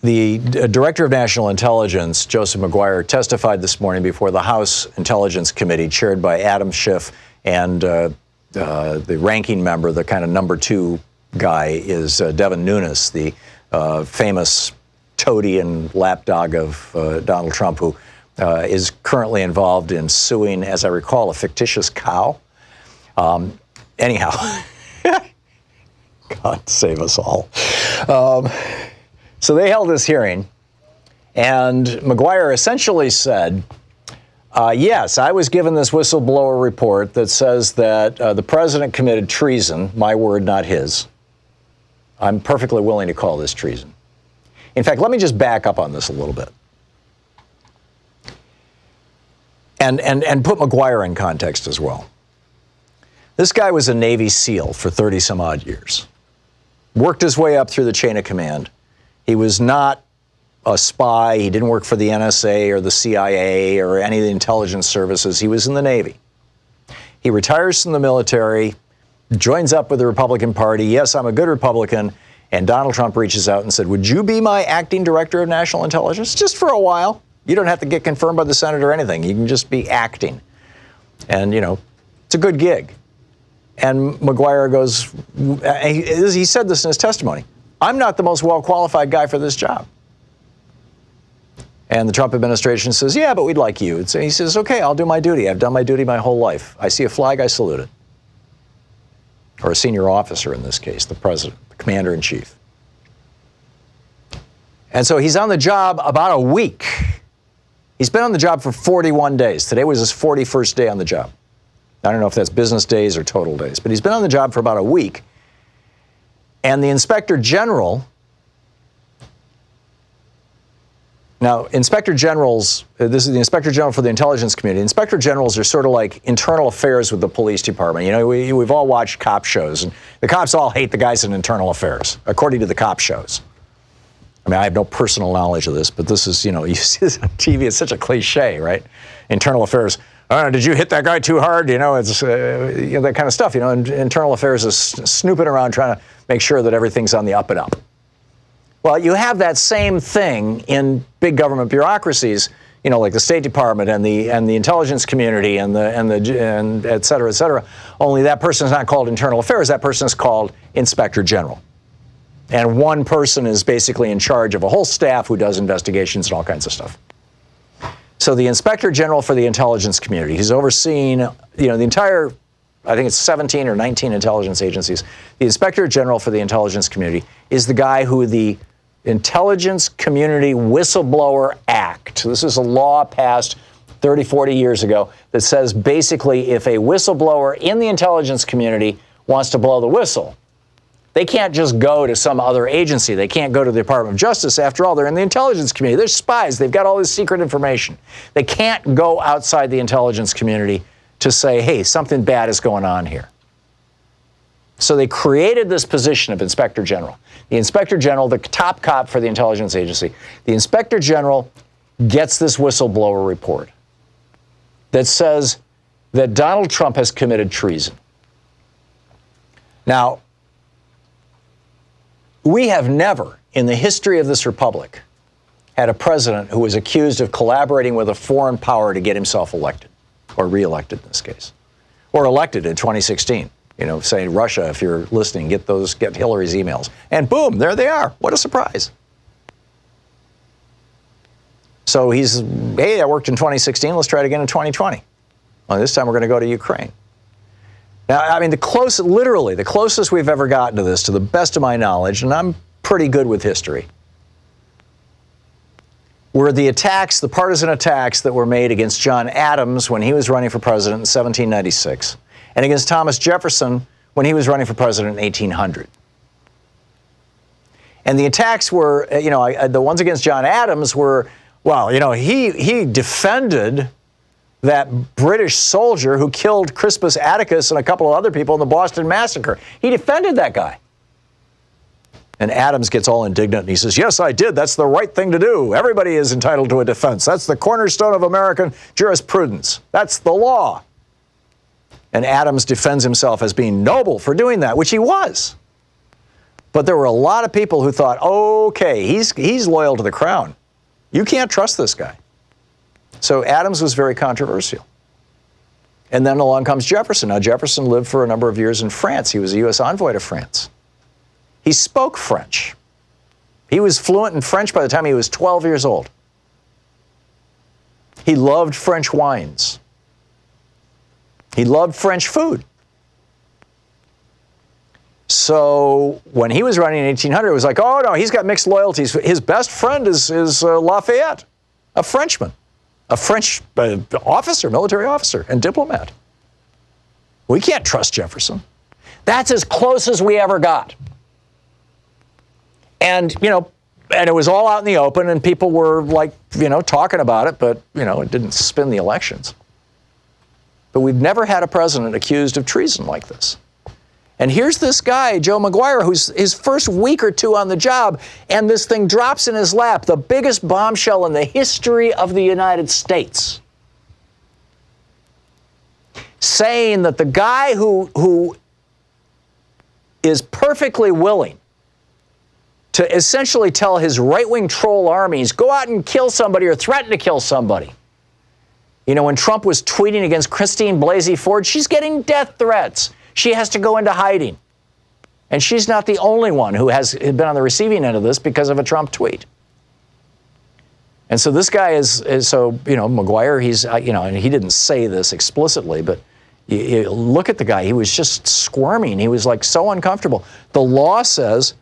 The Director of National Intelligence, Joseph McGuire, testified this morning before the House Intelligence Committee, chaired by Adam Schiff, and the ranking member, the kind of number 2 guy, is Devin Nunes, the famous toady and lapdog of Donald Trump, who is currently involved in suing, as I recall, a fictitious cow. Anyhow, God save us all. So they held this hearing, and McGuire essentially said, yes, I was given this whistleblower report that says that the president committed treason, my word, not his. I'm perfectly willing to call this treason. In fact, let me just back up on this a little bit and put McGuire in context as well. This guy was a Navy SEAL for 30 some odd years, worked his way up through the chain of command. He was not a spy. He didn't work for the NSA or the CIA or any of the intelligence services. He was in the Navy. He retires from the military, joins up with the Republican Party. Yes, I'm a good Republican. And Donald Trump reaches out and said, would you be my acting director of national intelligence? Just for a while. You don't have to get confirmed by the Senate or anything. You can just be acting. And, you know, it's a good gig. And McGuire goes, he said this in his testimony, I'm not the most well-qualified guy for this job. And the Trump administration says, yeah, but we'd like you. And he says, okay, I'll do my duty. I've done my duty my whole life. I see a flag, I salute it. Or a senior officer in this case, the president, the commander-in-chief. And so he's on the job about a week. He's been on the job for 41 days. Today was his 41st day on the job. I don't know if that's business days or total days, but he's been on the job for about a week. And the Inspector General, now, Inspector Generals, this is the Inspector General for the intelligence community. Inspector Generals are sort of like internal affairs with the police department. You know, we've all watched cop shows, and the cops all hate the guys in internal affairs, according to the cop shows. I mean, I have no personal knowledge of this, but this is, you know, you see this on TV, it's such a cliche, right? Internal affairs. Did you hit that guy too hard? You know, it's you know, that kind of stuff. You know, and internal affairs is snooping around trying to make sure that everything's on the up and up. Well, you have that same thing in big government bureaucracies, you know, like the State Department and the intelligence community and et cetera, et cetera. Only that person is not called internal affairs. That person is called Inspector General. And one person is basically in charge of a whole staff who does investigations and all kinds of stuff. So the Inspector General for the intelligence community, he's overseeing, you know, the entire, I think it's 17 or 19 intelligence agencies. The Inspector General for the intelligence community is the guy who the Intelligence Community Whistleblower Act, this is a law passed 30, 40 years ago that says basically if a whistleblower in the intelligence community wants to blow the whistle, they can't just go to some other agency. They can't go to the Department of Justice. After all, they're in the intelligence community. They're spies. They've got all this secret information. They can't go outside the intelligence community to say, hey, something bad is going on here. So they created this position of Inspector General. The Inspector General, the top cop for the intelligence agency, the Inspector General gets this whistleblower report that says that Donald Trump has committed treason. Now, we have never, in the history of this republic, had a president who was accused of collaborating with a foreign power to get himself elected, or reelected in this case, or elected in 2016. You know, saying, Russia, if you're listening, get Hillary's emails. And boom, there they are. What a surprise. So he's, hey, I worked in 2016. Let's try it again in 2020. Well, this time we're going to go to Ukraine. Now, I mean, literally, the closest we've ever gotten to this, to the best of my knowledge, and I'm pretty good with history, were the attacks, the partisan attacks that were made against John Adams when he was running for president in 1796, and against Thomas Jefferson when he was running for president in 1800. And the attacks were, you know, the ones against John Adams were, well, you know, he defended that British soldier who killed Crispus Attucks and a couple of other people in the Boston Massacre. He defended that guy. And Adams gets all indignant and he says, yes, I did. That's the right thing to do. Everybody is entitled to a defense. That's the cornerstone of American jurisprudence. That's the law. And Adams defends himself as being noble for doing that, which he was. But there were a lot of people who thought, okay, he's loyal to the crown. You can't trust this guy. So Adams was very controversial. And then along comes Jefferson. Now, Jefferson lived for a number of years in France. He was a U.S. envoy to France. He spoke French. He was fluent in French by the time he was 12 years old. He loved French wines. He loved French food. So when he was running in 1800, it was like, oh, no, he's got mixed loyalties. His best friend is Lafayette, a Frenchman, a French officer, military officer, and diplomat. We can't trust Jefferson. That's as close as we ever got. And, and it was all out in the open, and people were like, talking about it, but, it didn't spin the elections. But we've never had a president accused of treason like this. And here's this guy, Joe McGuire, who's his first week or two on the job, and this thing drops in his lap, the biggest bombshell in the history of the United States, saying that the guy who is perfectly willing to essentially tell his right-wing troll armies, go out and kill somebody or threaten to kill somebody. When Trump was tweeting against Christine Blasey Ford, she's getting death threats. She has to go into hiding. And she's not the only one who has been on the receiving end of this because of a Trump tweet. And so this guy is McGuire, he's, and he didn't say this explicitly, but you look at the guy, he was just squirming. He was like so uncomfortable. The law says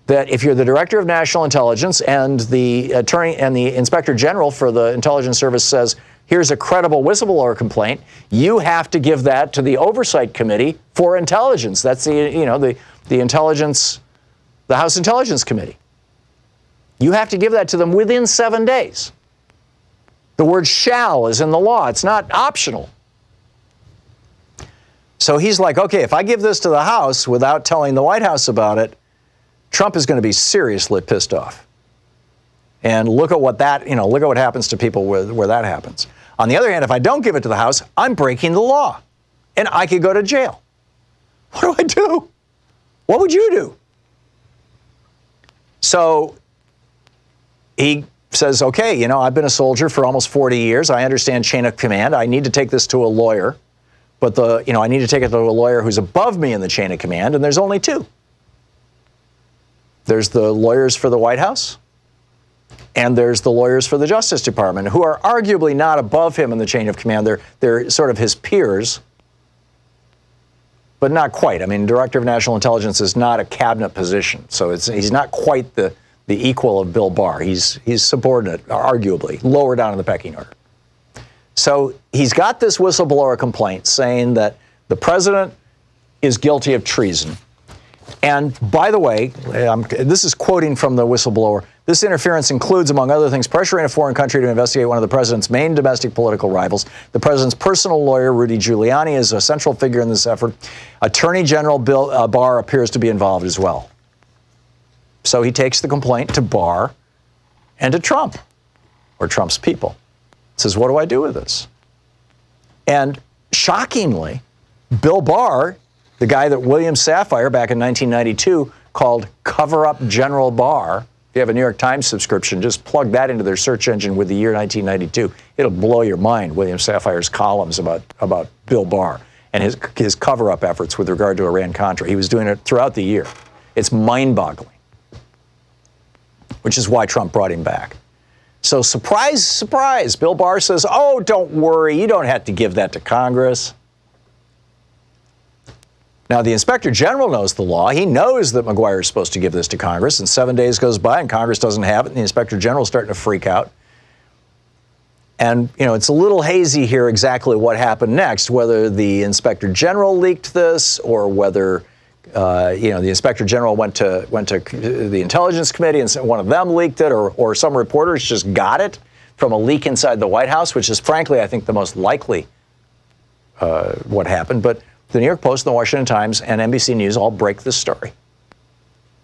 that if you're the director of national intelligence and the attorney and the inspector general for the intelligence service says, here's a credible whistleblower complaint, you have to give that to the oversight committee for intelligence. That's the intelligence, the House Intelligence Committee. You have to give that to them within 7 days. The word shall is in the law. It's not optional. So he's like, okay, if I give this to the House without telling the White House about it, Trump is going to be seriously pissed off. And look at what look at what happens to people where that happens. On the other hand, if I don't give it to the House, I'm breaking the law, and I could go to jail. What do I do? What would you do? So he says, okay, I've been a soldier for almost 40 years. I understand chain of command. I need to take this to a lawyer, but I need to take it to a lawyer who's above me in the chain of command, and there's only two. There's the lawyers for the White House, and there's the lawyers for the Justice Department, who are arguably not above him in the chain of command. They're sort of his peers, but not quite. I mean, Director of National Intelligence is not a cabinet position, so he's not quite the equal of Bill Barr. He's subordinate, arguably, lower down in the pecking order. So he's got this whistleblower complaint saying that the president is guilty of treason. And by the way, this is quoting from the whistleblower, this interference includes, among other things, pressuring a foreign country to investigate one of the president's main domestic political rivals. The president's personal lawyer, Rudy Giuliani, is a central figure in this effort. Attorney General Bill Barr appears to be involved as well. So he takes the complaint to Barr and to Trump, or Trump's people. Says, what do I do with this? And shockingly, Bill Barr, the guy that William Safire back in 1992 called Cover-Up General Barr. If you have a New York Times subscription, just plug that into their search engine with the year 1992. It'll blow your mind, William Safire's columns about Bill Barr and his cover-up efforts with regard to Iran-Contra. He was doing it throughout the year. It's mind-boggling, which is why Trump brought him back. So surprise, surprise, Bill Barr says, oh, don't worry, you don't have to give that to Congress. Now, the Inspector General knows the law. He knows that McGuire is supposed to give this to Congress, and 7 days goes by and Congress doesn't have it, and the Inspector General is starting to freak out. And, it's a little hazy here exactly what happened next, whether the Inspector General leaked this or whether, the Inspector General went to the Intelligence Committee and one of them leaked it, or some reporters just got it from a leak inside the White House, which is, frankly, I think the most likely what happened. But the New York Post, the Washington Times, and NBC News all break this story,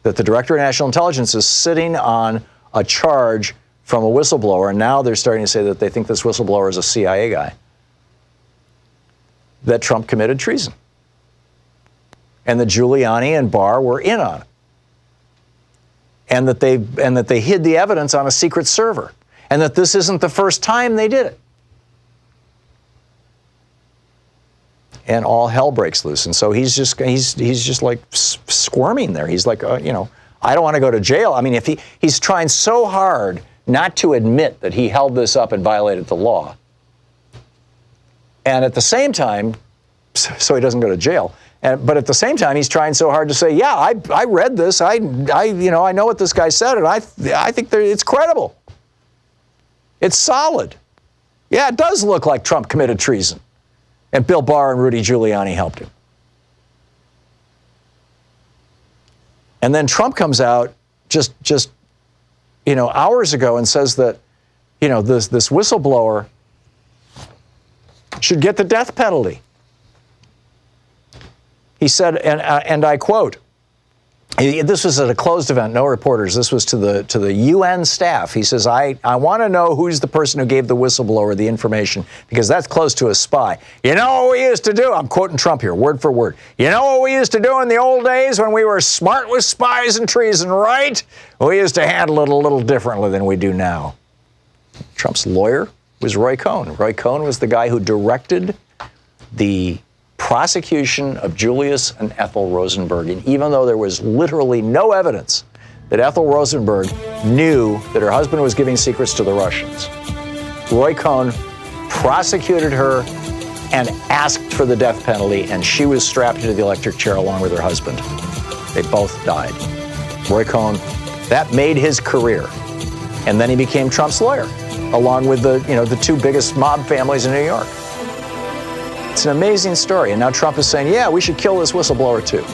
that the Director of National Intelligence is sitting on a charge from a whistleblower, and now they're starting to say that they think this whistleblower is a CIA guy, that Trump committed treason, and that Giuliani and Barr were in on it. and that they hid the evidence on a secret server, and that this isn't the first time they did it. And all hell breaks loose. And so he's just like squirming there. He's like, I don't want to go to jail. I mean, if he's trying so hard not to admit that he held this up and violated the law, and at the same time, so he doesn't go to jail. But at the same time, he's trying so hard to say, yeah, I read this. I know what this guy said, and I think it's credible. It's solid. Yeah, it does look like Trump committed treason. And Bill Barr and Rudy Giuliani helped him. And then Trump comes out just hours ago and says that, this whistleblower should get the death penalty. He said, and I quote, this was at a closed event, no reporters. This was to the UN staff. He says, I want to know who's the person who gave the whistleblower the information, because that's close to a spy. You know what we used to do? I'm quoting Trump here, word for word. You know what we used to do in the old days when we were smart with spies and treason, right? We used to handle it a little differently than we do now. Trump's lawyer was Roy Cohn. Roy Cohn was the guy who directed the prosecution of Julius and Ethel Rosenberg. And even though there was literally no evidence that Ethel Rosenberg knew that her husband was giving secrets to the Russians, Roy Cohn prosecuted her and asked for the death penalty, and she was strapped into the electric chair along with her husband. They both died. Roy Cohn, that made his career. And then he became Trump's lawyer, along with the two biggest mob families in New York. It's an amazing story. And now Trump is saying, yeah, we should kill this whistleblower too.